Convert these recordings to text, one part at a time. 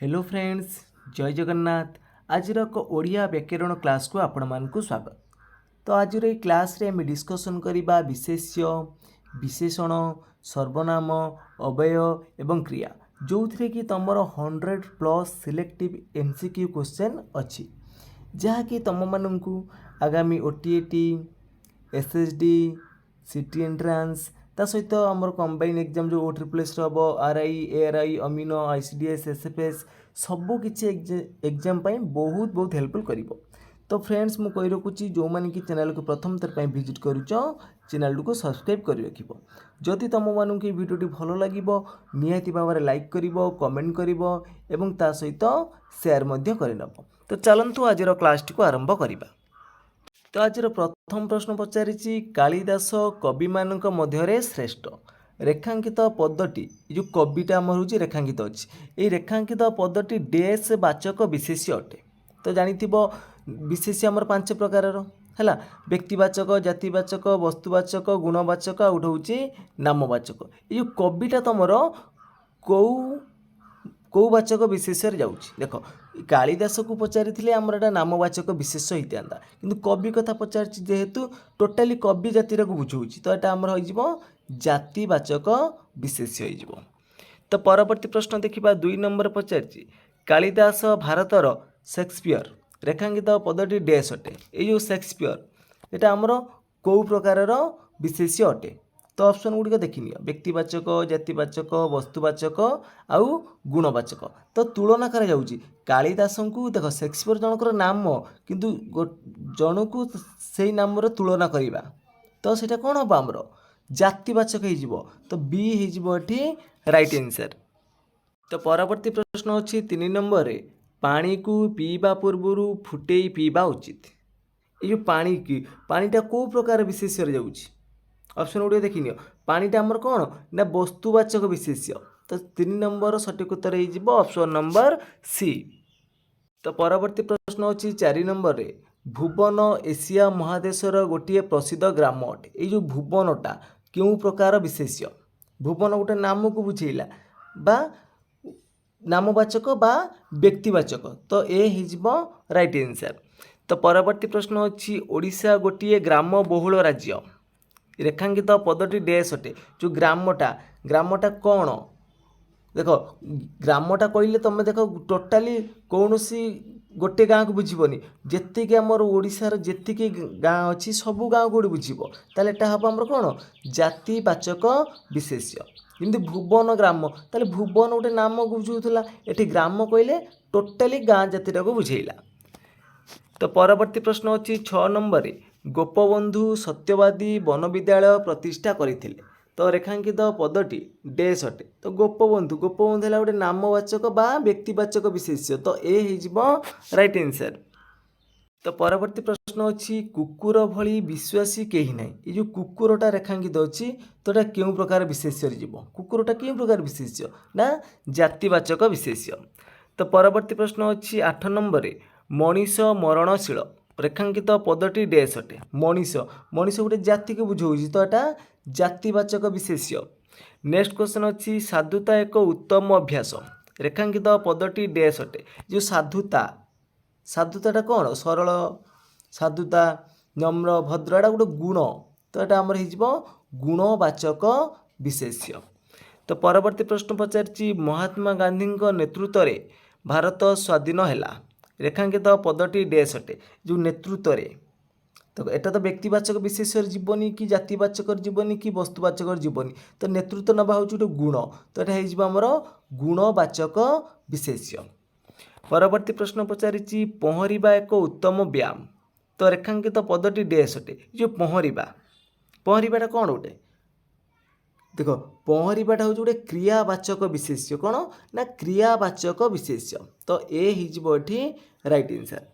Hello friends, जय जगन्नाथ। आज एक ओडिया व्याकरण क्लास को आपण मानकु स्वागत। तो आज ये क्लास रे हमें डिस्कशन करबा विशेष्य, विशेषण, सर्वनाम, अव्यय एवं क्रिया जो थे कि तुमर 100+ सिलेक्टिव एमसीक्यू क्वेश्चन अच्छी जहाँकि तुम मानू आगामी ओटीएटी, एसएसडी, सिटी एंट्रांस ता सहित आमर कंबाइन एग्जाम जो OSSS हम RI, ARY, amino, ICDS, SFS सबू किसी एग्जाम बहुत बहुत हेल्पफुल करिवो। तो फ्रेंड्स मु कहि रखुची जो माने कि चैनल को प्रथम थर पर विजिट करूच चैनल को सब्सक्राइब कर रखिबो। जदि तुम मानू कि वीडियोटी भल लागिबो निहाती भाव लाइक करिवो, कमेंट करिवो एवं ता सहित शेयर मध्य करिनबो। तो चलंतु आज क्लास टी को आरंभ करिबा। तो आज प्रथम प्रश्न पचारि कालिदास कवि मानक मध्य श्रेष्ठ रेखांकित पदटी जो कविता आम हूँ रेखांकित अच्छी ये रेखांकित पदटी डैश वाचक विशेष्य अटे। तो जानिथिबो विशेष्य आमर 5 प्रकार है व्यक्तिवाचक, जातिवाचक, वस्तुवाचक, गुणवाचक आ गोटे हूँ नामवाचक। ये जो कविता तुमर कौ वाचक विशेष जाऊँगी देख कालिदास को पचारि आमर एटा नामवाचक विशेष होता कि कवि कथा पचार जेहेतु टोटाली कवि जाति को बुझाऊँगी तो यहाँ आमर हो जातिवाचक विशेष हो। तो परवर्ती प्रश्न देखा 2 नंबर पचारि कालिदास भारतर शेक्सपियर रेखांकित पदटी डैश अटे। ये जो शेक्सपियर यहाँ आमर कौ प्रकार विशेष्य अटे। तो ऑप्शन गुड़िक देखनी व्यक्तिवाचक, जातिवाचक, वस्तुवाचक आउ गुणवाचक। तो तुलना कर कालिदास को देख शेक्सपियर जनकर नाम किंतु जन को से नाम तुलना करवा तो सीटा कौन हम आमर जातिवाचक हो। तो बी हो राइट आंसर। तो परवर्ती प्रश्न अच्छी 3 नंबर पानी को पीवा पूर्व फुटे पीवा उचित। ये जो पानीटा कौ प्रकार विशेष जाऊँगी ऑप्शन गुड़िक देखनी पानीटा आमर कौन ना वस्तुवाचक विशेष्य। तो 3 नंबर सठिक उत्तर हो ऑप्शन नंबर सी। तो परवर्ती प्रश्न अच्छी 4 नंबर भुवन एशिया महादेशर गोटे प्रसिद्ध ग्राम अटे। ये जो भुवनटा क्यों प्रकार विशेष्य भुवन गोटे नाम को बुझेला बा नामवाचक बा व्यक्तिवाचक। तो ए हो राइट आंसर। तो परवर्ती प्रश्न अच्छी ओडिशा गोटे ग्राम बहुल राज्य रेखांकित पदटी डैश अटे। जो ग्रामटा कौन देख ग्रामटा कहले तुम देख टोटाली कौन सी गोटे गाँव को बुझीबनी जी आमर ओडिशार जी गाँ अच्छी सबू गाँव को बुझीब ताले एटा हम आमर कौन जातिवाचक विशेष्य। जमी भुवन ग्राम ताले भुवन गोटे नाम को बुझाऊला एटी ग्राम कहले टोटाली गाँ जातिटा को बुझेला। तो परवर्ती प्रश्न अच्छी 6 नंबर गोपबंधु सत्यवादी वन विद्यालय प्रतिष्ठा करते। तो रेखांकित पदटी डैश अटे। तो गोपबंधु है गोटे नामवाचक बा व्यक्तिवाचक विशेष्य। तो ए हो राइट आंसर। तो परवर्ती प्रश्न अच्छी कुकुर भली विश्वासी कहीं ना। ये जो कुकुरटा रेखांकित अच्छी तो यहाँ क्यों प्रकार विशेष्य कुकुरटा क्यों प्रकार विशेष्य ना जातिवाचक विशेष्य। तो परवर्ती प्रश्न अच्छी 8 नंबर मनीष मरणशील रेखांकित पदटी डैश अटे। मनीष गोटे जाति को बुझाऊँगी तो यहाँ जातिवाचक विशेष्य। नेक्स्ट क्वेश्चन अच्छी साधुता एक उत्तम अभ्यास रेखांकित पदटी डैश अटे। जो साधुताटा कौन सरल साधुता नम्र भद्र एटा गोटे गुण तो यहाँ आमर हो गुणवाचक विशेष्य। तो परवर्ती प्रश्न पचारि महात्मा गांधी नेतृत्व में भारत स्वाधीन है रेखांकित पदटी डैश अटे। जो नेतृत्व तो एटा तो व्यक्तिवाचक विशेष जीवनी कि जातिवाचक जीवनी कि वस्तुवाचक जीवनी। तो नेतृत्व नवा हूँ गोटे गुण तो यहाँ होमर गुणवाचक विशेष्य। परवर्ती प्रश्न पचारि पहरिबा एक उत्तम व्यायाम तो रेखांकित पदटी डैश अटे। जो पहरिबाटा कौन गोटे देख पहरिबाटा हूँ गोटे क्रियावाचक विशेष्य कौन ना क्रियावाचक विशेष्य। तो ए हो राइट आंसर।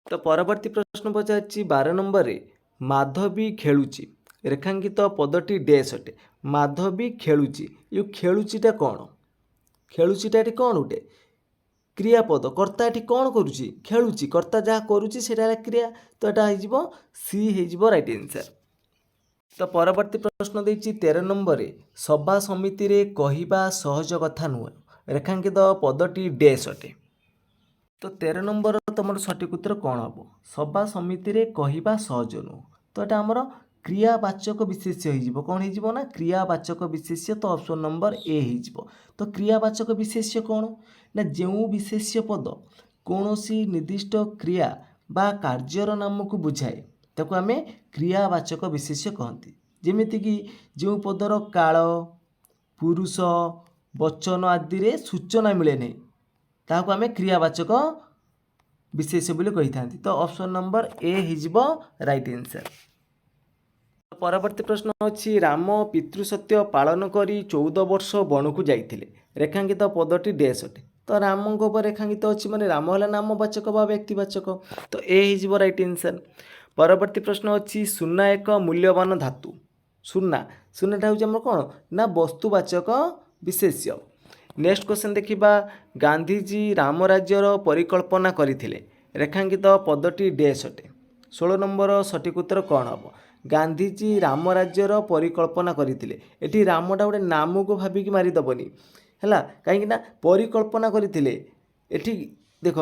तो परवर्ती प्रश्न पचारि 12 नंबर माधवी खेलुची रेखांकित पदटी डैश अटे। माधवी खेलुची ये खेलुचीटा कौन खेलुचीटा ये कौन गोटे क्रियापद कर्ता ये कौन करुच्ची खेलुची कर्ता जहाँ करुच्ची सेटा क्रिया। तो यहाँ हो सी हो राइट आंसर। तो परवर्ती प्रश्न देछि 13 नंबर सभा समिति रे कहिबा सहज कथा नुह ରେଖାଙ୍କିତ ପଦଟି ଡ୍ୟାସ୍ ଅଟେ। ତ 13 ନମ୍ବର ତୁମର ସଠିକ୍ ଉତ୍ତର କ'ଣ ହେବ? ସଭା ସମିତିରେ କହିବା ସହଜ ନୁହଁ। ତ ଏଇଟା ଆମର କ୍ରିୟାବାଚକ ବିଶେଷ୍ୟ ହେଇଯିବ। କ'ଣ ହେଇଯିବ ନା କ୍ରିୟାବାଚକ ବିଶେଷ୍ୟ। ତ ଅପସନ୍ ନମ୍ବର ଏ ହେଇଯିବ। ତ କ୍ରିୟାବାଚକ ବିଶେଷ୍ୟ କ'ଣ ନା ଯେଉଁ ବିଶେଷ୍ୟ ପଦ କୌଣସି ନିର୍ଦ୍ଦିଷ୍ଟ କ୍ରିୟା ବା କାର୍ଯ୍ୟର ନାମକୁ ବୁଝାଏ ତାକୁ ଆମେ କ୍ରିୟାବାଚକ ବିଶେଷ୍ୟ କହନ୍ତି। ଯେମିତିକି ଯେଉଁ ପଦର କାଳ, ପୁରୁଷ, ବଚନ ଆଦିରେ ସୂଚନା ମିଳେ ନାହିଁ ତାହାକୁ ଆମେ କ୍ରିୟାବାଚକ ବିଶେଷ୍ୟ ବୋଲି କହିଥାନ୍ତି। ତ ଅପସନ୍ ନମ୍ବର ଏ ହେଇଯିବ ରାଇଟ୍ ଆନ୍ସର୍। ପରବର୍ତ୍ତୀ ପ୍ରଶ୍ନ ଅଛି ରାମ ପିତୃସତ୍ୟ ପାଳନ କରି 14 ବର୍ଷ ବଣକୁ ଯାଇଥିଲେ। ରେଖାଙ୍କିତ ପଦଟି ଡ୍ୟାସ୍ ଅଟେ। ତ ରାମଙ୍କ ଉପରେ ରେଖାଙ୍କିତ ଅଛି ମାନେ ରାମ ହେଲା ନାମବାଚକ ବା ବ୍ୟକ୍ତିବାଚକ। ତ ଏ ହେଇଯିବ ରାଇଟ୍ ଆନ୍ସର୍। ପରବର୍ତ୍ତୀ ପ୍ରଶ୍ନ ଅଛି ସୁନା ଏକ ମୂଲ୍ୟବାନ ଧାତୁ। ସୁନାଟା ହେଉଛି ଆମର କ'ଣ ନା ବସ୍ତୁବାଚକ ବିଶେଷ୍ୟ। ନେକ୍ସଟ କ୍ୱେଶ୍ଚନ୍ ଦେଖିବା ଗାନ୍ଧୀଜୀ ରାମ ରାଜ୍ୟର ପରିକଳ୍ପନା କରିଥିଲେ। ରେଖାଙ୍କିତ ପଦଟି ଡ୍ୟାସ୍ ଅଟେ। 16 ନମ୍ବର ସଠିକ୍ ଉତ୍ତର କ'ଣ ହେବ? ଗାନ୍ଧୀଜୀ ରାମ ରାଜ୍ୟର ପରିକଳ୍ପନା କରିଥିଲେ। ଏଠି ରାମଟା ଗୋଟେ ନାମକୁ ଭାବିକି ମାରିଦେବନି ହେଲା, କାହିଁକିନା ପରିକଳ୍ପନା କରିଥିଲେ। ଏଠି ଦେଖ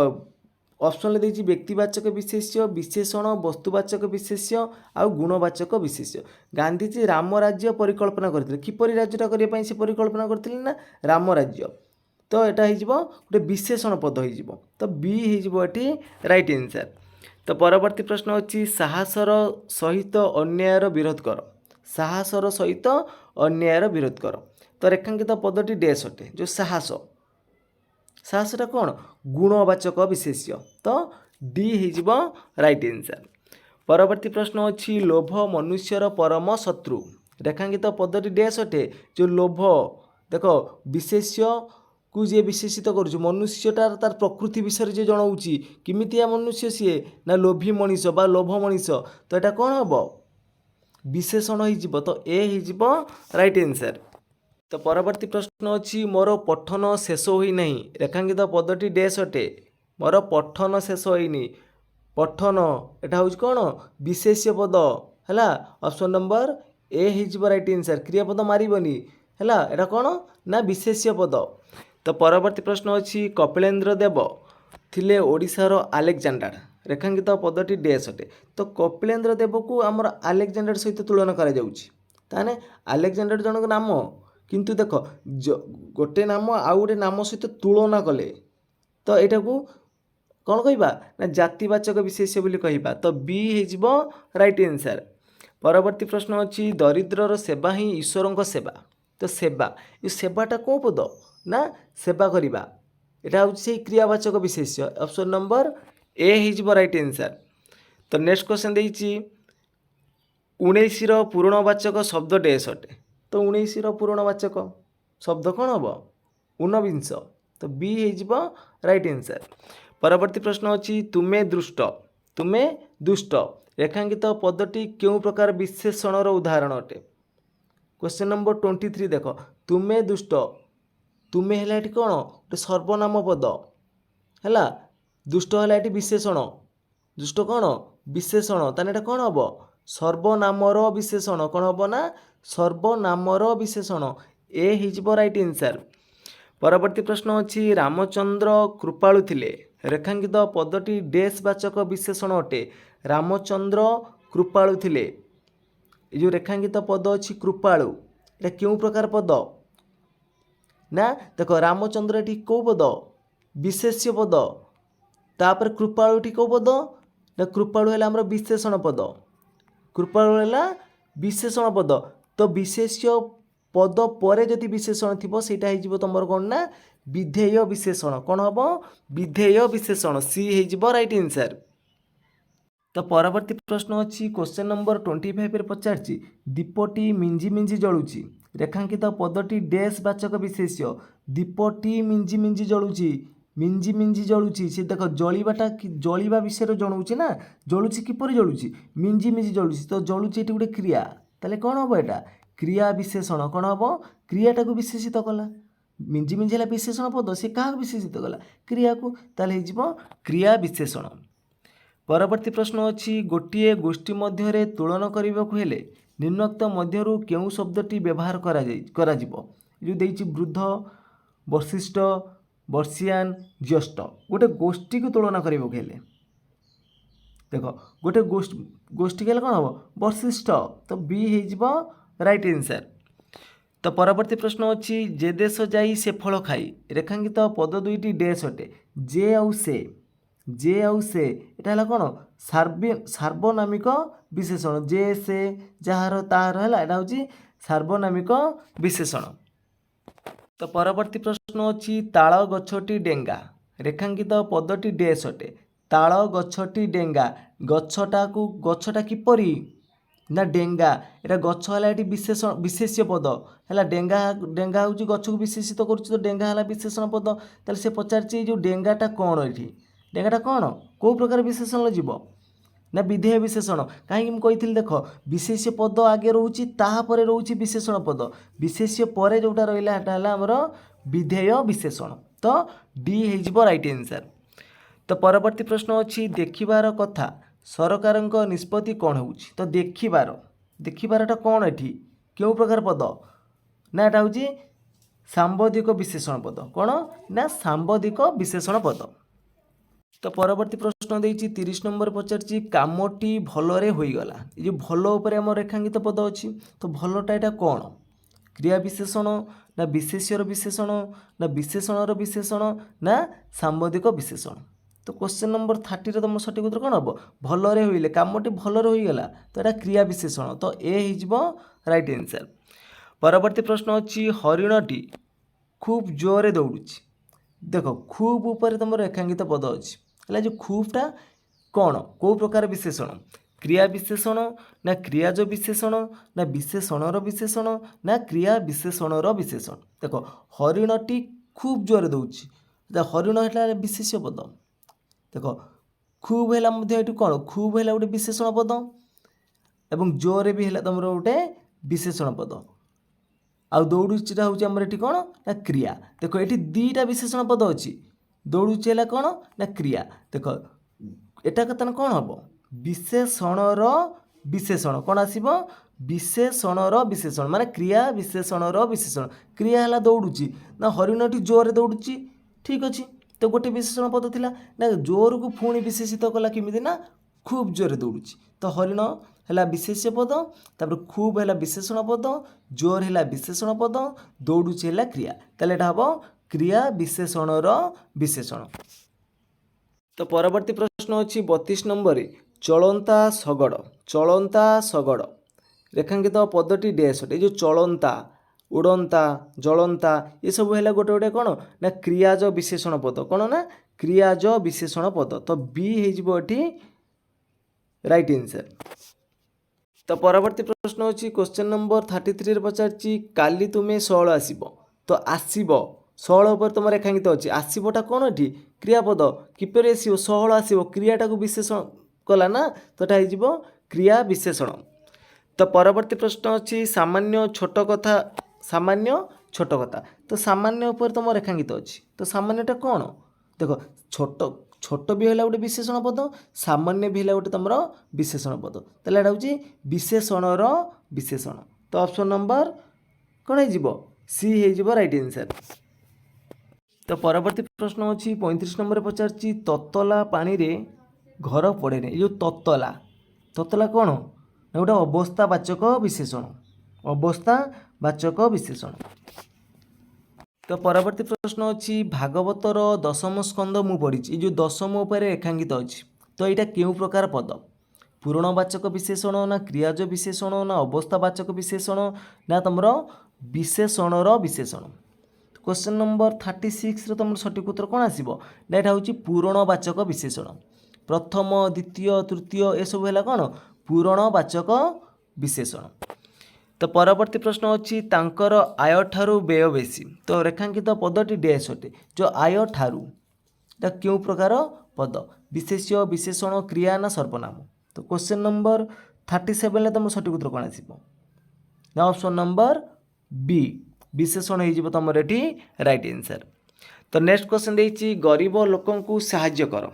ଅପସନ୍ରେ ଦେଇଛି ବ୍ୟକ୍ତିବାଚକ ବିଶେଷ୍ୟ, ବିଶେଷଣ, ବସ୍ତୁବାଚକ ବିଶେଷ୍ୟ ଆଉ ଗୁଣବାଚକ ବିଶେଷ୍ୟ। ଗାନ୍ଧୀଜୀ ରାମ ରାଜ୍ୟ ପରିକଳ୍ପନା କରିଥିଲେ। କିପରି ରାଜ୍ୟଟା କରିବା ପାଇଁ ସେ ପରିକଳ୍ପନା କରିଥିଲେ ନା ରାମ ରାଜ୍ୟ। ତ ଏଟା ହେଇଯିବ ଗୋଟେ ବିଶେଷଣ ପଦ ହେଇଯିବ। ତ ବି ହେଇଯିବ ଏଠି ରାଇଟ୍ ଆନ୍ସର୍। ତ ପରବର୍ତ୍ତୀ ପ୍ରଶ୍ନ ଅଛି ସାହସର ସହିତ ଅନ୍ୟାୟର ବିରୋଧ କର। ସାହସର ସହିତ ଅନ୍ୟାୟର ବିରୋଧ କର। ତ ରେଖାଙ୍କିତ ପଦଟି ଡ୍ୟାସ୍ ଅଟେ। ଯେଉଁ ସାହସଟା କ'ଣ ଗୁଣବାଚକ ବିଶେଷ୍ୟ। ତ ଡି ହେଇଯିବ ରାଇଟ୍ ଆନ୍ସର୍। ପରବର୍ତ୍ତୀ ପ୍ରଶ୍ନ ଅଛି ଲୋଭ ମନୁଷ୍ୟର ପରମ ଶତ୍ରୁ। ରେଖାଙ୍କିତ ପଦଟି ଡ୍ୟାସ୍ ଅଟେ। ଯେଉଁ ଲୋଭ ଦେଖ ବିଶେଷ୍ୟକୁ ଯିଏ ବିଶେଷିତ କରୁଛି ମନୁଷ୍ୟଟା ତାର ପ୍ରକୃତି ବିଷୟରେ ଯିଏ ଜଣାଉଛି କେମିତିଆ ମନୁଷ୍ୟ ସିଏ ନା ଲୋଭୀ ମଣିଷ ବା ଲୋଭ ମଣିଷ। ତ ଏଇଟା କ'ଣ ହେବ ବିଶେଷଣ ହେଇଯିବ। ତ ଏ ହେଇଯିବ ରାଇଟ୍ ଆନ୍ସର୍। ତ ପରବର୍ତ୍ତୀ ପ୍ରଶ୍ନ ଅଛି ମୋର ପଠନ ଶେଷ ହୋଇନାହିଁ। ରେଖାଙ୍କିତ ପଦଟି ଡ୍ୟାସ୍ ଅଟେ। ମୋର ପଠନ ଶେଷ ହୋଇନି। ପଠନ ଏଟା ହେଉଛି କ'ଣ ବିଶେଷ୍ୟ ପଦ ହେଲା। ଅପସନ୍ ନମ୍ବର ଏ ହେଇଯିବ ରାଇଟ୍ ଆନ୍ସର୍। କ୍ରିୟାପଦ ମାରିବନି ହେଲା। ଏଟା କ'ଣ ନା ବିଶେଷ୍ୟ ପଦ। ତ ପରବର୍ତ୍ତୀ ପ୍ରଶ୍ନ ଅଛି କପିଳେନ୍ଦ୍ର ଦେବ ଥିଲେ ଓଡ଼ିଶାର ଆଲେକଜାଣ୍ଡାର। ରେଖାଙ୍କିତ ପଦଟି ଡ୍ୟାସ୍ ଅଟେ। ତ କପିଳେନ୍ଦ୍ର ଦେବକୁ ଆମର ଆଲେକଜାଣ୍ଡାର ସହିତ ତୁଳନା କରାଯାଉଛି। ତାହେଲେ ଆଲେକଜାଣ୍ଡାର ଜଣଙ୍କ ନାମ, କିନ୍ତୁ ଦେଖ ଗୋଟେ ନାମ ଆଉ ଗୋଟେ ନାମ ସହିତ ତୁଳନା କଲେ ତ ଏଇଟାକୁ କ'ଣ କହିବା ନା ଜାତିବାଚକ ବିଶେଷ୍ୟ ବୋଲି କହିବା। ତ ବି ହେଇଯିବ ରାଇଟ୍ ଆନ୍ସର୍। ପରବର୍ତ୍ତୀ ପ୍ରଶ୍ନ ଅଛି ଦରିଦ୍ରର ସେବା ହିଁ ଈଶ୍ୱରଙ୍କ ସେବା। ତ ସେବା ଏ ସେବାଟା କେଉଁ ପଦ ନା ସେବା କରିବା। ଏଟା ହେଉଛି ସେଇ କ୍ରିୟାବାଚକ ବିଶେଷ୍ୟ। ଅପସନ୍ ନମ୍ବର ଏ ହେଇଯିବ ରାଇଟ୍ ଆନ୍ସର୍। ତ ନେକ୍ସଟ କ୍ୱେଶ୍ଚନ୍ ଦେଇଛି 19ର ପୂର୍ବବାଚକ ଶବ୍ଦ ଡ୍ୟାସ୍ ଅଟେ। ତ 19ର ପୂର୍ବବାଚକ ଶବ୍ଦ କ'ଣ ହେବ ଊନବିଂଶ। ତ ବି ହେଇଯିବ ରାଇଟ୍ ଆନ୍ସର୍। ପରବର୍ତ୍ତୀ ପ୍ରଶ୍ନ ଅଛି ତୁମେ ଦୁଷ୍ଟ। ରେଖାଙ୍କିତ ପଦଟି କେଉଁ ପ୍ରକାର ବିଶେଷଣର ଉଦାହରଣ ଅଟେ? କ୍ୱେଶ୍ଚନ୍ ନମ୍ବର 23 ଦେଖ ତୁମେ ଦୁଷ୍ଟ। ତୁମେ ହେଲା ଏଠି କ'ଣ ଗୋଟେ ସର୍ବନାମ ପଦ ହେଲା। ଦୁଷ୍ଟ ହେଲା ଏଠି ବିଶେଷଣ। ଦୁଷ୍ଟ କ'ଣ ବିଶେଷଣ। ତାହେଲେ ଏଟା କ'ଣ ହେବ ସର୍ବନାମର ବିଶେଷଣ। କ'ଣ ହେବ ନା ସର୍ବନାମର ବିଶେଷଣ। ଏ ହେଇଯିବ ରାଇଟ୍ ଆନ୍ସର୍। ପରବର୍ତ୍ତୀ ପ୍ରଶ୍ନ ଅଛି ରାମଚନ୍ଦ୍ର କୃପାଳୁ ଥିଲେ। ରେଖାଙ୍କିତ ପଦଟି ଡ୍ୟାସ୍ ବାଚକ ବିଶେଷଣ ଅଟେ। ରାମଚନ୍ଦ୍ର କୃପାଳୁ ଥିଲେ। ଏ ଯେଉଁ ରେଖାଙ୍କିତ ପଦ ଅଛି କୃପାଳୁ ଏଟା କେଉଁ ପ୍ରକାର ପଦ ନା ଦେଖ ରାମଚନ୍ଦ୍ର ଏଠି କେଉଁ ପଦ ବିଶେଷ୍ୟ ପଦ। ତାପରେ କୃପାଳୁ ଏଠି କେଉଁ ପଦ ନା କୃପାଳୁ ହେଲା ଆମର ବିଶେଷଣ ପଦ। କୃପାଳୁ ହେଲା ବିଶେଷଣ ପଦ। ତ ବିଶେଷ୍ୟ ପଦ ପରେ ଯଦି ବିଶେଷଣ ଥିବ ସେଇଟା ହେଇଯିବ ତୁମର କ'ଣ ନା ବିଧେୟ ବିଶେଷଣ। କ'ଣ ହେବ ବିଧେୟ ବିଶେଷଣ। ସି ହେଇଯିବ ରାଇଟ୍ ଆନ୍ସର୍। ତ ପରବର୍ତ୍ତୀ ପ୍ରଶ୍ନ ଅଛି କ୍ୱେଶ୍ଚନ୍ ନମ୍ବର 25ରେ ପଚାରିଛି ଦୀପଟି ମିଞ୍ଜି ମିଞ୍ଜି ଜଳୁଛି। ରେଖାଙ୍କିତ ପଦଟି ଡ୍ୟାସ୍ ବାଚକ ବିଶେଷ୍ୟ। ଦୀପଟି ମିଞ୍ଜି ମିଞ୍ଜି ଜଳୁଛି। ମିଞ୍ଜି ମିଞ୍ଜି ଜଳୁଛି ସେ ଦେଖ ଜଳିବା ବିଷୟରେ ଜଣାଉଛି ନା। ଜଳୁଛି କିପରି ଜଳୁଛି ମିଞ୍ଜି ମିଞ୍ଜି ଜଳୁଛି। ତ ଜଳୁଛି ଏଠି ଗୋଟେ କ୍ରିୟା। ତାହେଲେ କ'ଣ ହେବ ଏଟା କ୍ରିୟା ବିଶେଷଣ। କ'ଣ ହେବ କ୍ରିୟାଟାକୁ ବିଶେଷିତ କଲା। ମିଞ୍ଜି ମିଞ୍ଜି ହେଲା ବିଶେଷଣ ପଦ। ସେ କାହାକୁ ବିଶେଷିତ କଲା କ୍ରିୟାକୁ। ତାହେଲେ ହେଇଯିବ କ୍ରିୟା ବିଶେଷଣ। ପରବର୍ତ୍ତୀ ପ୍ରଶ୍ନ ଅଛି ଗୋଟିଏ ଗୋଷ୍ଠୀ ମଧ୍ୟରେ ତୁଳନା କରିବାକୁ ହେଲେ ନିମ୍ନୋକ୍ତ ମଧ୍ୟରୁ କେଉଁ ଶବ୍ଦଟି ବ୍ୟବହାର କରାଯିବ? ଯେଉଁ ଦେଇଛି ବୃଦ୍ଧ, ବଶିଷ୍ଠ, ବର୍ଷିୟାନ, ଜ୍ୟେଷ୍ଠ ଗୋଟେ ଗୋଷ୍ଠୀକୁ ତୁଳନା କରି ପକେଇଲେ देख गोटे गोष्ठी कले कौन हम वशिष्ठ तो बी हो राइट आंसर। तो परवर्ती प्रश्न अच्छी जे देश जाई से फल खाई रेखांकित पद दुईटी डैश अटे जे आउ से यहाँ कौन सार्वनामिक विशेषण जे से जार तार है यहाँ हूँ सार्वनामिक विशेषण। तो परवर्ती प्रश्न अच्छी ताल गछटी डेंगा रेखांकित पदटी डैश अटे ताल गछटी डेंगा गछटा किपरि ना डेंगा एटा गछ है ये विशेष्य पद है डेंगा हूँ गछ को विशेषित कर डेंगा है विशेषण पद ताले से पचार जो डेंगाटा कौन ये डेंगाटा कौन कौ प्रकार विशेषण जीव ना विधेय विशेषण कहीं मुझे देख विशेष्य पद आगे रोचे तापर रोचे विशेषण पद विशेष्य पर जोटा रहा आमर विधेय विशेषण तो डी हो राइट आंसर। तो परवर्ती प्रश्न अच्छी देखिबार कथा सरकार निष्पत्ति कौन हो तो देखिबारटा कौन ये क्यों प्रकार पद ना यहाँ हूँ सांबोधिक विशेषण पद कौन ना सांबोधिक विशेषण पद। तो परवर्ती प्रश्न देती 30 नंबर पचार कामटी भलरे होईगला ये भल उपर आम रेखांकित पद अच्छी तो भलटा यहाँ कौन क्रिया विशेषण ना विशेष्यर विशेषण ना विशेषणर विशेषण ना सांबोधिक विशेषण। तो क्वेश्चन नंबर 30 तुम सठिक उत्तर कौन हम भलरे होइले कामटी भलरे होईगला तो यहाँ क्रिया विशेषण तो ए हो राइट आंसर। परवर्ती प्रश्न अच्छी हरिणटी खूब जोरे दौड़ुची देख खूब ऊपर तुम रेखांकित पद अच्छी है जो खूबटा कौन कौ प्रकार विशेषण क्रिया विशेषण ना क्रियाज विशेषण ना विशेषणर विशेषण ना क्रिया विशेषणर विशेषण। देख हरिणटी खूब जोरे दौड़ी हरिण है विशेष्य पद देख खूब है कौन खूब है गोटे विशेषण पद एवं जोरे भी है तुम गोटे विशेषण पद आउ दौड़ुचा हूँ आमर ये कौन ना क्रिया देख ये दीटा विशेषण पद अच्छी दौड़ुची है कौन ना क्रिया देख एटा कथा कौन हम विशेषणर विशेषण कौन आसब विशेषणर विशेषण माने क्रिया विशेषणर विशेषण क्रिया है दौड़ुची ना हरिणटी जोरे दौड़ुची ठीक अच्छे तो गोटे विशेषण पद थिला ना जोर को पुणी विशेषित कला किमिति ना खूब जोरे दौड़ुची तो हरिण है विशेष्य पद तापर खूब है विशेषण पद जोर है विशेषण पद दौड़ुची है क्रिया ताले एटा हम क्रिया विशेषणर विशेषण। तो परवर्ती प्रश्न अच्छी 32 नंबर चलंता शगड़ रेखांकित पदटी डैश अटे जो चलंता उड़ंता जलंता ये सब है गोटे गोटे कौन ना क्रियाज विशेषण पद कौन ना क्रियाज विशेषण पद तो बी हो राइट आंसर। तो परवर्ती प्रश्न अच्छी क्वेश्चन नंबर 33 पचार काली तुम्हें षोल आसब तो आसब षोल उपर तुम रेखांकित अच्छी आसबटा कौन ये क्रियापद किपर आसो षोल आसो क्रियाटा को विशेषण कला ना तो यहाँ हो क्रिया विशेषण। तो परवर्ती प्रश्न अच्छी सामान्य छोट कथा तो सामान्य उपर तुम रेखांकित अच्छी तो सामान्यटा कौन देख छोट भी है गोटे विशेषण पद सामान्य भी है गोटे तुम विशेषण पद तो यहाँ हूँ विशेषणर विशेषण। तो ऑप्शन नंबर कौन हो सी हो राइट आंसर। तो परवर्ती प्रश्न अच्छी 35 नंबर पचार ततला पानी रे घर पड़े जो ततला कौन गोटे अवस्थावाचक विशेषण। तो परवर्ती प्रश्न अच्छी भागवतर 10म स्कंद मु पढ़ी जो 10म उपर रेखांकित अच्छी तो यहाँ क्यों प्रकार पद पूरणवाचक विशेषण ना क्रियाज विशेषण ना अवस्थावाचक विशेषण ना तुम विशेषणर विशेषण। क्वेश्चन नंबर 36 तुम सठिक उत्तर कौन आसब ना यहाँ हूँ पूरणवाचक विशेषण प्रथम द्वितीय तृतीय ये सब है कौन पूरणवाचक विशेषण। तो परवर्ती प्रश्न अच्छी तांकर आय ठारू व्यय बेसी तो रेखांकित पदटी डैश अटे जो आय ठारू क्यों प्रकार पद विशेष्य विशेषण क्रिया ना सर्वनाम। तो क्वेश्चन नंबर 37 तुम सठिक उत्तर कौन आसब ना ऑप्शन नंबर बी विशेषण हो तुम ये राइट आंसर। तो नेक्स्ट क्वेश्चन देती गरीब लोकंकु साहाय्य कर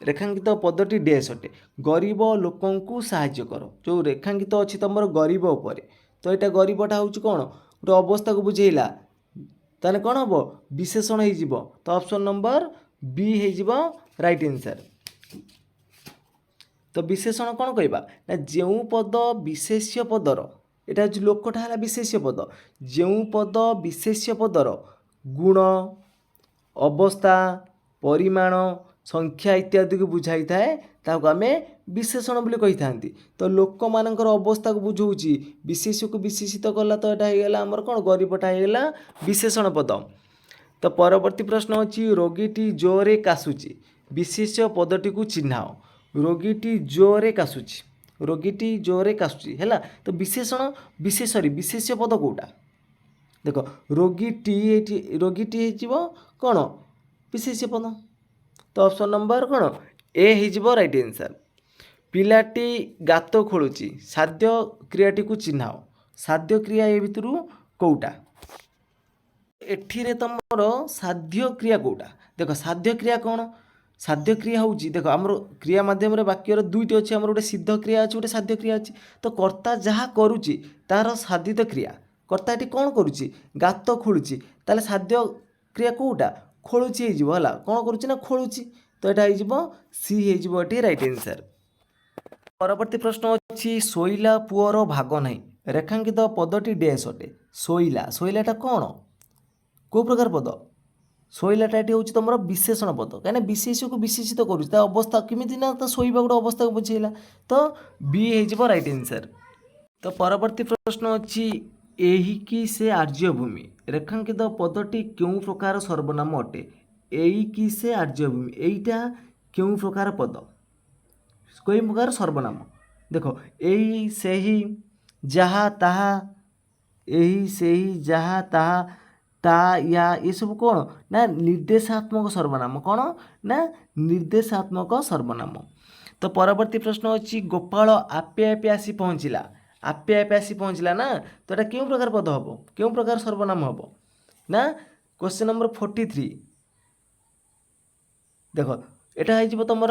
रेखांकित पदटी डैश अटे गरीब लोकंकु साहाय्य कर जो रेखांकित अच्छी तुम गरीब उपर तो यहाँ गरीबटा हूँ कौन गोटे अवस्था को बुझेला ताने कौन हम विशेषण हो तो ऑप्शन नंबर बी हो राइट आंसर। तो विशेषण कौन कहबा ना जो पद विशेष्य पदर यहाँ हूँ लोकटा है विशेष्य पद जो पद विशेष्य पदर गुण अवस्था परिमाण संख्या इत्यादि को बुझाई थाए ताको आमे विशेषण बोली कही थांती। तो लोक मानकर अवस्था को बुझाऊँची विशेष को विशेषित कला तो यहाँ होगा आमर कौन गरीबटा होगा विशेषण पद। तो परवर्ती प्रश्न अच्छी रोगीटी जोरे काशुची विशेष्य पदटी को चिन्हाओ रोगीटी जोरे काशुची रोगीटी जोरे काशुची है तो विशेषण विशेष्य पद कौटा देख रोगीटी हो कौन विशेष्य पद। तो ऑप्शन नंबर कौन ए हो राइट आंसर। पिलाटी गात खोलुची साध्य क्रियाटी को चिन्हाओ साध्य क्रिया ए भितर कौटा एठीरे तुमर साध्य क्रिया कौटा देख साध्य क्रिया कौन साध्य क्रिया हूँ देख आमर क्रिया मध्यम वाक्यर दुईटी अच्छे आमर गोटे सिद्ध क्रिया अच्छे गोटे साध्य क्रिया अच्छी। तो कर्ता जहाँ करुच्ची तार साधित क्रिया कर्ता ये कौन करुच्ची गात खोलुची ताले साध्य क्रिया कौटा खोलुची है कौन करुच्ची ना खोलुची तो यहाँ हो सी हो राइट आंसर। परवर्ती प्रश्न अच्छी शोइला पुअर भाग नहीं रेखांकित पदटी डैश अटे शोइला शोइलाटा कौन को प्रकार पद शोइलाटा ये हूँ तुम विशेषण पद कहीं विशेष को विशेषित करुच्ची अवस्था केमी ना तो शोइबा गोटे अवस्था को बुझेगा तो बी हो राइट आंसर। तो परवर्ती प्रश्न अच्छी एहिकी से आर्यभूमि रेखांकित पदटी क्यों प्रकार सर्वनाम अटे एहिकी से आर्यभूमि एईटा क्यों प्रकार पद कोई प्रकार सर्वनाम देख एही सेही जहा ताहा एही सेही जहा ताहा ता या ये सब कौन ना निर्देशात्मक सर्वनाम कौन ना निर्देशात्मक सर्वनाम। तो परवर्ती प्रश्न अच्छी गोपाल आपे आपे आसी पहुँचला आपे आपे आसी पहुँचला ना तो यहाँ क्यों प्रकार पद हम क्यों प्रकार सर्वनाम हम ना क्वेश्चन नंबर 43 देख यहाँ हो तुम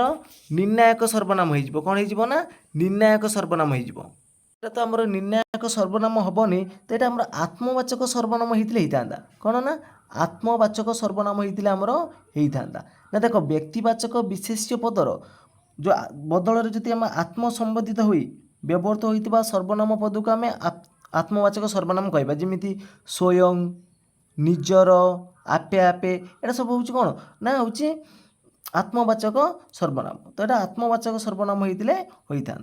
निर्णायक सर्वनाम हो कौन हो ना निर्णायक सर्वनाम हो तो आम निर्णायक सर्वनाम हेनी तो यहाँ आम आत्मवाचक सर्वनाम होता कौन ना आत्मवाचक सर्वनाम होता ना देख व्यक्तिवाचक विशेष्य पदर जो बदल जदि आम आत्मसंबोधित हो व्यवहृत होता सर्वनाम पद को आम आत्मवाचक सर्वनाम कहवा जमी स्वयं निजर आपे आपे यहाँ सब हूँ कौन ना हूँ आत्मवाचक सर्वनाम तो यहाँ आत्मवाचक सर्वनाम होता।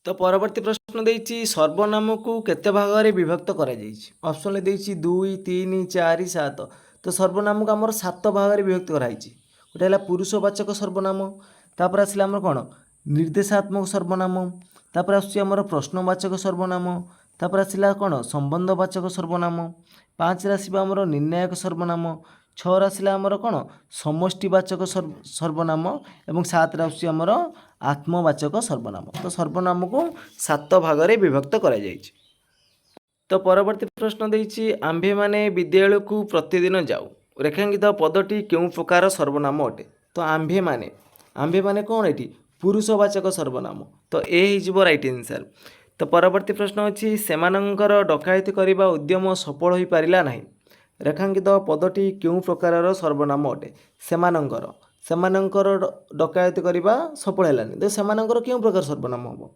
तो परवर्ती प्रश्न देछि सर्वनाम को केते भाग में विभक्त करा जाइछि ऑप्शन देछि 2 3 4 7 तो सर्वनाम को आमर 7 भाग में विभक्त कराइछि गोटे है पुरुषवाचक सर्वनाम तापर आसला आमर कौन निर्देशात्मक सर्वनाम तापर आमर प्रश्नवाचक सर्वनाम तापर आसला कौन संबंधवाचक सर्वनाम 5 आसवा आमर निर्णायक सर्वनाम 6 आसला आमर कौन समष्टिवाचक सर्वनाम एवं 7 आमर आत्मवाचक सर्वनाम। तो सर्वनाम को 7 भाग में विभक्त करा जाइछि। तो परवर्ती प्रश्न देछि आम्भे माने विद्यालय को प्रतिदिन जाऊ रेखांकित पदटी क्यों प्रकार सर्वनाम अटे तो आम्भे माने कौन ये पुरुषवाचक सर्वनाम तो ए हो राइट आंसर। तो परवर्ती प्रश्न अच्छी सेमानंकर डकायती करने उद्यम सफल हो पारिला नहीं रेखांकित पदटी क्यों प्रकार सर्वनाम अटे सेमानंकर डकायती करने सफल है तो सेमानंकर क्यों प्रकार सर्वनाम हम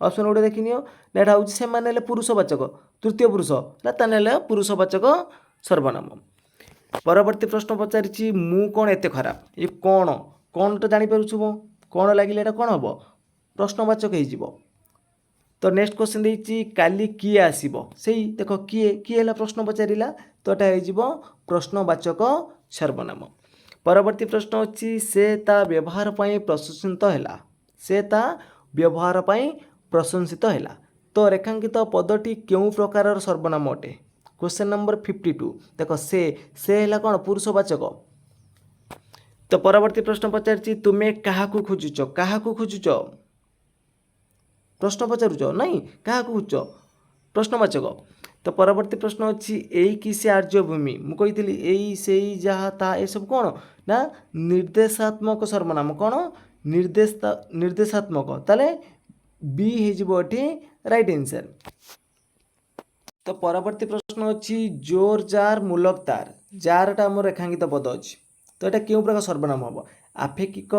ऑप्शन गोटे देखनी यहाँ हूँ से पुरुषवाचक तृतीय पुरुष ना पुरुषवाचक सर्वनाम। परवर्ती प्रश्न पचारि मु कौन एत खराब ये कौन तो जापर कौन लगे कौन हम प्रश्नवाचक हो। तो नेक्स्ट क्वेश्चन देछि काली किए आसीबो सेही देख किए है प्रश्न पचारा तो यहाँ हो प्रश्नवाचक सर्वनाम। परवर्ती प्रश्न अच्छी से ता व्यवहार पाई प्रशंसित है से ता व्यवहार पाई प्रशंसित है तो रेखांकित पदटी क्यों प्रकार सर्वनाम अटे क्वेश्चन नंबर 52 देख से है कौन पुरुषवाचक। तो परवर्ती प्रश्न पचारि तुम्हें क्या खोजुच प्रश्न पचारुच नहीं क्या खोजुच प्रश्नवाचक। तो परवर्ती प्रश्न अच्छी यही किसी आर्यभूमि मुझे यही से जहाँ ता ये सब कौन ना निर्देशात्मक सर्वनाम कौन निर्देशात्मक ताले बी हो राइट आंसर। तो परवर्ती प्रश्न अच्छी जोर जार मूलक तार जारटा आम रेखांकित पद अच्छी तो यहाँ क्यों प्रकार सर्वनाम हम आपेक्षिक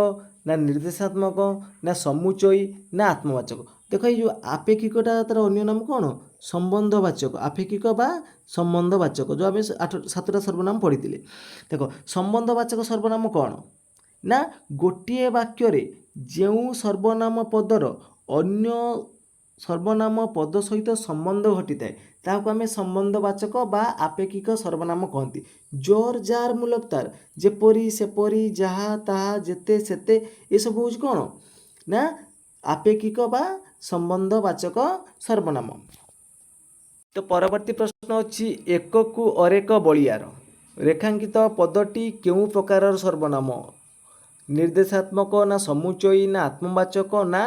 ना निर्देशात्मक ना समुचयी ना आत्मवाचक देख ये जो आपेक्षिकटा तार अन्य नाम कौन संबंधवाचक आपेक्षिक बा संबंधवाचक जो आम 7टा सर्वनाम पढ़ी देख संबंधवाचक सर्वनाम कौन ना गोटे वाक्य जो सर्वनाम पदर अन्य सर्वनाम पद सहित संबंध घटी थाए ताकू आम संबंधवाचक बा आपेक्षिक सर्वनाम कहती जोर जार मूलक तार जेपरी सेपरी जहा ताहा जेते सेते ये सब हूँ कौन ना आपेक्षिक बा संबंधवाचक सर्वनाम। तो परवर्ती प्रश्न अच्छी एक कु अरेक बलियार रेखांकित पदटी क्यों प्रकार सर्वनाम निर्देशात्मक ना समुचयी ना आत्मवाचक ना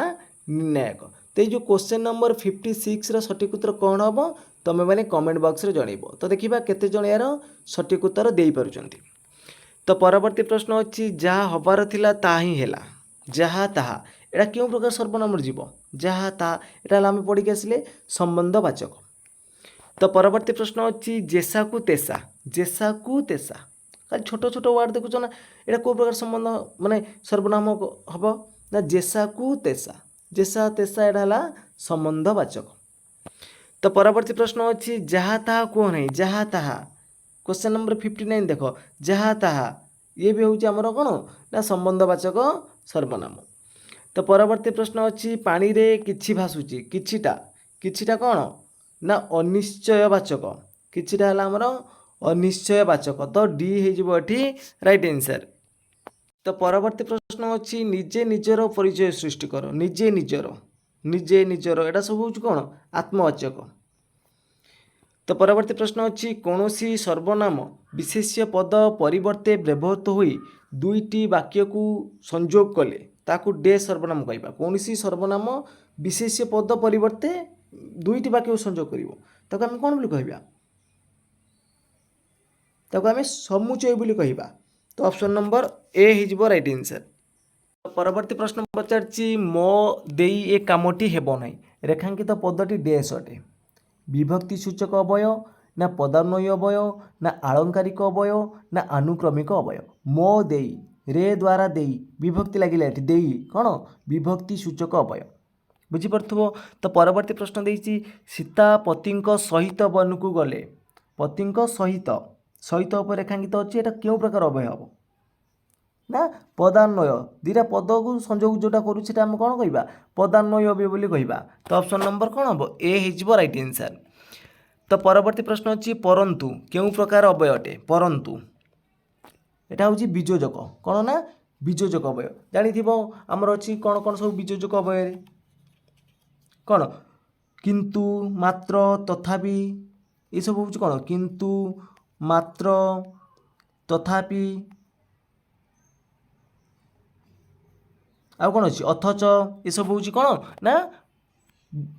निर्णायक। तो ये जो क्वेश्चन नंबर 56 सठिक उत्तर कौन हम तुम मैंने कमेंट बॉक्स रे जनइब। तो देखा केते जण यार सठिक उत्तर दे पारुचंती। तो परवर्ती प्रश्न अच्छी जहाँ हबार थिला ता ही हैला जहाँ ताहा एटा क्यों प्रकार सर्वनाम जीव जहाँ ताहा एटा आम पढ़ी आसिले संबंधवाचक। तो परवर्ती प्रश्न अच्छी जेसा कु तेसा खाली छोट छोट वार्ड देखुच ना यहाँ कौ प्रकार संबंध माने सर्वनाम हम ना जेसा कु तेसा एटा हला संबंधवाचक। तो परवर्ती प्रश्न अच्छी जहाँ ताहा कौन है जहाँ ताहा क्वेश्चन नंबर 59 देख जहाँ ताहा ये भी हूँ आमर कौन ना संबंधवाचक सर्वनाम। तो परवर्ती प्रश्न अच्छी पानी रे किछि भासुची किछिटा कौन ना अनिश्चयवाचक किछिटा हला आमर अनिश्चयवाचक। तो डी हो राइट आंसर। तो परवर्ती प्रश्न अच्छी निजे निजर परिचय सृष्टि कर निजे निजर एटा सब हूँ कौन आत्मवाचक। तो परवर्ती प्रश्न अच्छी कौनसी सर्वनाम विशेष्य पद परिवर्ते व्यवहृत हुई दुईटी वाक्य को संयोग कले ताकू डे सर्वनाम कहवा कौनसी सर्वनाम विशेष्य पद परिवर्ते दुईटी वाक्य को संयोग करिवो ताकू आम कौन बोली कहवा ताकू आम समुचय बोली कहवा। तो ऑप्शन नंबर ए हो राइट आंसर। परवर्ती प्रश्न पचार मो देई ए कामटी हेब ना रेखांकित पदटी डैश अटे विभक्ति सूचक अवय ना पदान्वयी अवय ना आलंकारिक अवय ना आनुक्रमिक अवय मो देई रे द्वारा देई विभक्ति लगिला एठी देई कौन विभक्ति सूचक अवय बुझीपो। तो परवर्ती प्रश्न देइछि सीता पतिंक सहित वन को गले पतिंक सहित सहित उपर रेखांकित अच्छी एटा क्यों प्रकार अवय हम ना पदान्वय दीटा पद को संयोग जोटा करूँ आम कौन कहवा पदान्वय अवय बोली कहवा। तो ऑप्शन नंबर कौन हम ए हो राइट आंसर। तो परवर्ती प्रश्न अच्छी परंतु क्यों प्रकार अवय अटे परंतु एटा हूँ बीजोजक कौन ना बीजोजक अवय जानी आमर अच्छी कौन कौन सब बीजोजक अवय कौन किंतु मात्र तथापि ये सब हूँ कौन किंतु मात्र तथापि आउ कौन अच्छी अथच ये सब हूँ कौन ना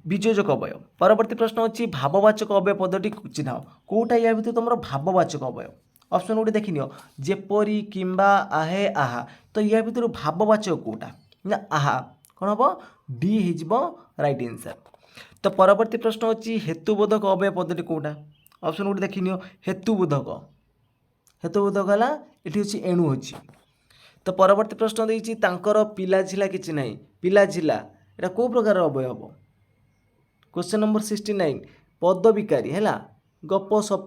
बीजोजक अवय। परवर्ती प्रश्न अच्छी भाववाचक अवय पदटी चिन्ह कौटा या भर तुम भाववाचक अवय ऑप्शन गोटे देखनी जेपरी किंबा आहे आहा तो या भर भाववाचक कौटा ना आहा कौन हम डी हो राइट आंसर। तो परवर्ती प्रश्न अच्छी हेतुबोधक अवय पदटी कौटा ऑप्शन गोटे देखनी हेतुबोधक है ये हूँ एणु अच्छी। तो परवर्ती प्रश्न देती पिला झिला किसी ना पिला झिला यहाँ कौ प्रकार अवय हम क्वेश्चन नंबर 69 पद विकारी है गप सप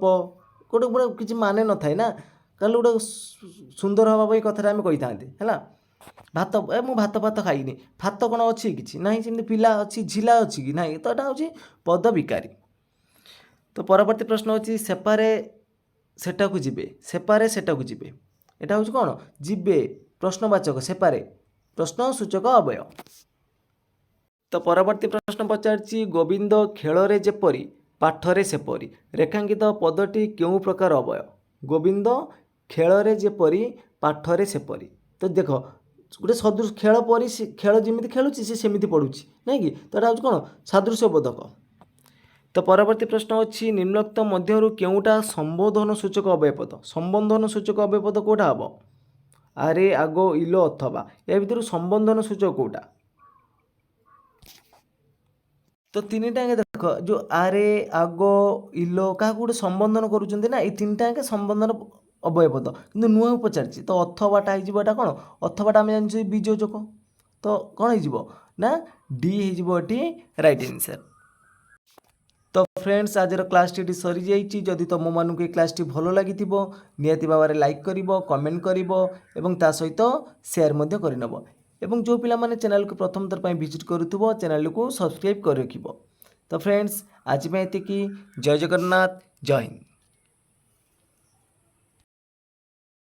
गोटे गोटे किसी माने न थाए ना कल गोटे सुंदर हाँपी कथा आम कही था है भात मु भात भात खाइनी भात कौन अच्छी कि ना सेमती पिला अच्छी झिला अच्छी कि ना तो यहाँ हूँ पद विकारी। तो परवर्ती प्रश्न अच्छी सेपारे सेटा को जीवे यहाँ हूँ कौन जीवे प्रश्नवाचक सेपारे प्रश्न सूचक अवय। तो परवर्ती प्रश्न पचार गोविंद खेल जेपरी पाठरे सेपरी रेखांकित पदटी क्यों प्रकार अवय गोविंद खेल जेपरी पाठरे सेपरी। तो देख गोटे सदृश खेल परी खेल जमी खेलुची सी सेमती पढ़ुची ना कि तो यहाँ हूँ कौन सादृश्य बोधक। तो परवर्ती प्रश्न अच्छी निम्नोक्त मध्य केउटा संबोधन सूचक अवय पद संबोधन सूचक अवय पद कौटा हम आरे आगो इलो अथवा या भर संबोधन सूचक कौटा तो तीनटा आगे देख जो आरे आग इलो क्या गोटे संबोधन करुँच ना ये तीनटा आगे संबोधन अवयपद कि नुआ पचार तो अथवाटा होटा कौन अथवाटा आम जान बीजोजक तो कौन हो ना डी होटी राइट आंसर। तो फ्रेंड्स आज क्लास टी सरी जाइए जदि तुम मानक क्लास भल लगी निहाती भाव लाइक कर कमेंट कर सहित सेयार करनब एवं जो पिला माने चैनल को प्रथम थर पर विजिट करुथबो चैनल को सब्सक्राइब कर रखिबो। तो फ्रेंड्स आज में एतिकी जय जगन्नाथ जय हिंद।